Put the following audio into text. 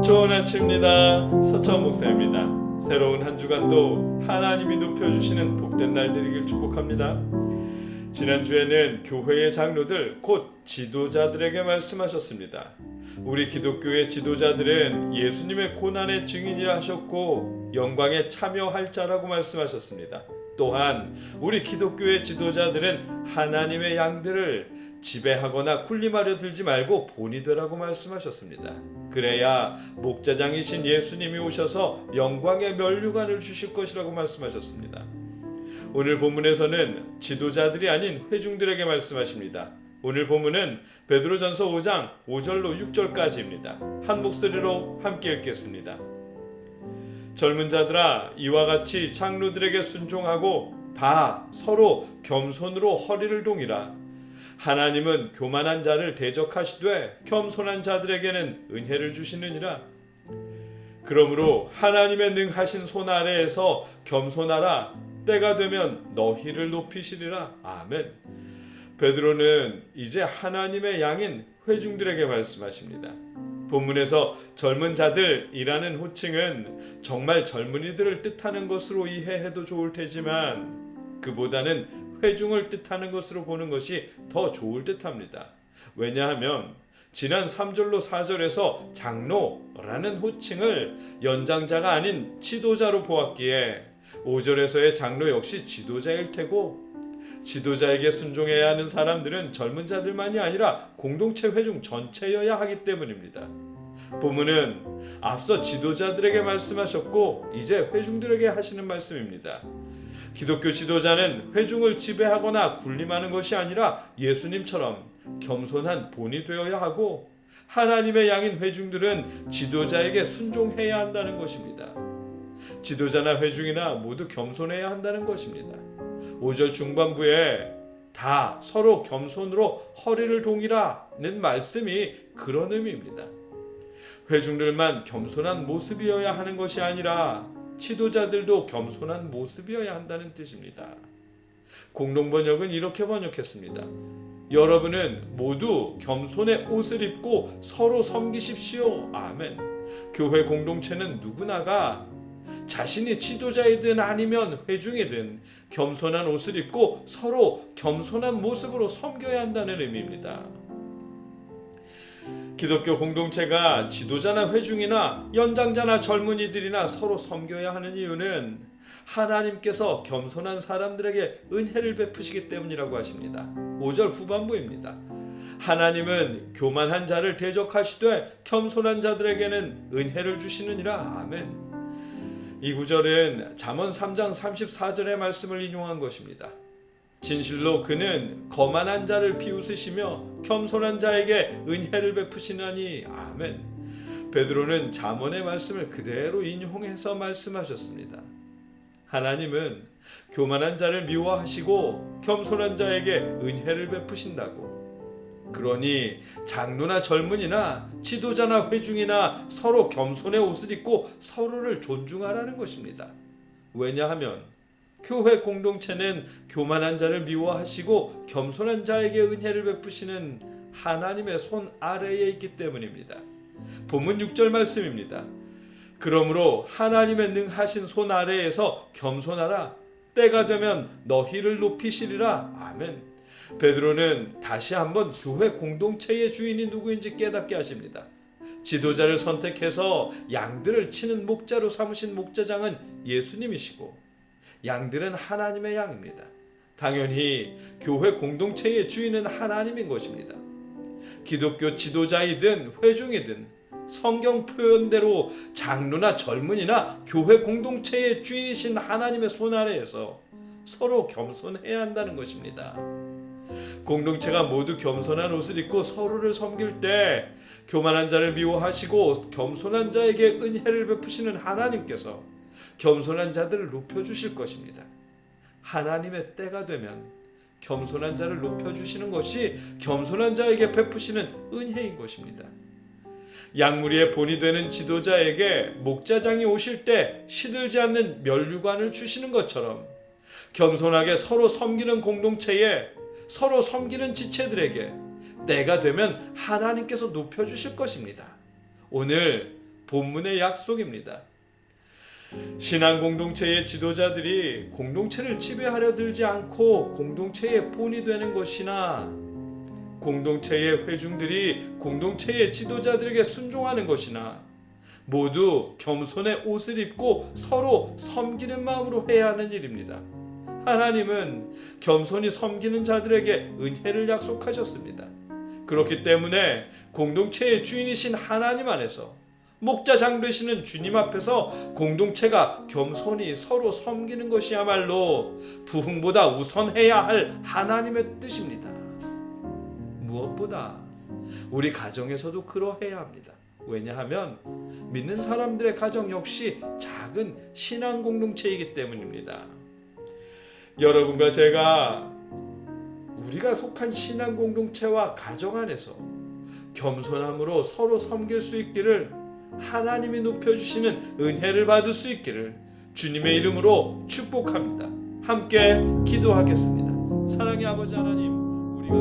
좋은 아침입니다. 서천 목사입니다. 새로운 한 주간도 하나님이 높여주시는 복된 날 되기를 축복합니다. 지난주에는 교회의 장로들 곧 지도자들에게 말씀하셨습니다. 우리 기독교의 지도자들은 예수님의 고난의 증인이라 하셨고 영광에 참여할 자라고 말씀하셨습니다. 또한 우리 기독교의 지도자들은 하나님의 양들을 지배하거나 군림하려 들지 말고 본이 되라고 말씀하셨습니다. 그래야 목자장이신 예수님이 오셔서 영광의 면류관을 주실 것이라고 말씀하셨습니다. 오늘 본문에서는 지도자들이 아닌 회중들에게 말씀하십니다. 오늘 본문은 베드로전서 5장 5절로 6절까지입니다. 한 목소리로 함께 읽겠습니다. 젊은 자들아, 이와 같이 장로들에게 순종하고 다 서로 겸손으로 허리를 동이라. 하나님은 교만한 자를 대적하시되 겸손한 자들에게는 은혜를 주시느니라. 그러므로 하나님의 능하신 손 아래에서 겸손하라. 때가 되면 너희를 높이시리라. 아멘. 베드로는 이제 하나님의 양인 회중들에게 말씀하십니다. 본문에서 젊은 자들이라는 호칭은 정말 젊은이들을 뜻하는 것으로 이해해도 좋을 테지만 그보다는 회중을 뜻하는 것으로 보는 것이 더 좋을 듯합니다. 왜냐하면 지난 3절로 4절에서 장로라는 호칭을 연장자가 아닌 지도자로 보았기에 5절에서의 장로 역시 지도자일 테고 지도자에게 순종해야 하는 사람들은 젊은 자들만이 아니라 공동체 회중 전체여야 하기 때문입니다. 본문은 앞서 지도자들에게 말씀하셨고 이제 회중들에게 하시는 말씀입니다. 기독교 지도자는 회중을 지배하거나 군림하는 것이 아니라 예수님처럼 겸손한 본이 되어야 하고 하나님의 양인 회중들은 지도자에게 순종해야 한다는 것입니다. 지도자나 회중이나 모두 겸손해야 한다는 것입니다. 5절 중반부에 다 서로 겸손으로 허리를 동이라는 말씀이 그런 의미입니다. 회중들만 겸손한 모습이어야 하는 것이 아니라 지도자들도 겸손한 모습이어야 한다는 뜻입니다. 공동번역은 이렇게 번역했습니다. 여러분은 모두 겸손의 옷을 입고 서로 섬기십시오. 아멘. 교회 공동체는 누구나가 자신이 지도자이든 아니면 회중이든 겸손한 옷을 입고 서로 겸손한 모습으로 섬겨야 한다는 의미입니다. 기독교 공동체가 지도자나 회중이나 연장자나 젊은이들이나 서로 섬겨야 하는 이유는 하나님께서 겸손한 사람들에게 은혜를 베푸시기 때문이라고 하십니다. 5절 후반부입니다. 하나님은 교만한 자를 대적하시되 겸손한 자들에게는 은혜를 주시느니라. 아멘. 이 구절은 잠언 3장 34절의 말씀을 인용한 것입니다. 진실로 그는 거만한 자를 비웃으시며 겸손한 자에게 은혜를 베푸시나니. 아멘. 베드로는 잠언의 말씀을 그대로 인용해서 말씀하셨습니다. 하나님은 교만한 자를 미워하시고 겸손한 자에게 은혜를 베푸신다고. 그러니 장로나 젊은이나 지도자나 회중이나 서로 겸손의 옷을 입고 서로를 존중하라는 것입니다. 왜냐하면 교회 공동체는 교만한 자를 미워하시고 겸손한 자에게 은혜를 베푸시는 하나님의 손 아래에 있기 때문입니다. 본문 6절 말씀입니다. 그러므로 하나님의 능하신 손 아래에서 겸손하라. 때가 되면 너희를 높이시리라. 아멘. 베드로는 다시 한번 교회 공동체의 주인이 누구인지 깨닫게 하십니다. 지도자를 선택해서 양들을 치는 목자로 삼으신 목자장은 예수님이시고 양들은 하나님의 양입니다. 당연히 교회 공동체의 주인은 하나님인 것입니다. 기독교 지도자이든 회중이든 성경 표현대로 장로나 젊은이나 교회 공동체의 주인이신 하나님의 손 아래에서 서로 겸손해야 한다는 것입니다. 공동체가 모두 겸손한 옷을 입고 서로를 섬길 때 교만한 자를 미워하시고 겸손한 자에게 은혜를 베푸시는 하나님께서 겸손한 자들을 높여주실 것입니다. 하나님의 때가 되면 겸손한 자를 높여주시는 것이 겸손한 자에게 베푸시는 은혜인 것입니다. 양무리의 본이 되는 지도자에게 목자장이 오실 때 시들지 않는 면류관을 주시는 것처럼 겸손하게 서로 섬기는 공동체에 서로 섬기는 지체들에게 때가 되면 하나님께서 높여주실 것입니다. 오늘 본문의 약속입니다. 신앙 공동체의 지도자들이 공동체를 지배하려 들지 않고 공동체의 본이 되는 것이나 공동체의 회중들이 공동체의 지도자들에게 순종하는 것이나 모두 겸손의 옷을 입고 서로 섬기는 마음으로 해야 하는 일입니다. 하나님은 겸손히 섬기는 자들에게 은혜를 약속하셨습니다. 그렇기 때문에 공동체의 주인이신 하나님 안에서 목자장 되시는 주님 앞에서 공동체가 겸손히 서로 섬기는 것이야말로 부흥보다 우선해야 할 하나님의 뜻입니다. 무엇보다 우리 가정에서도 그러해야 합니다. 왜냐하면 믿는 사람들의 가정 역시 작은 신앙 공동체이기 때문입니다. 여러분과 제가 우리가 속한 신앙 공동체와 가정 안에서 겸손함으로 서로 섬길 수 있기를, 하나님이 높여주시는 은혜를 받을 수 있기를 주님의 이름으로 축복합니다. 함께 기도하겠습니다. 사랑의 아버지 하나님, 우리가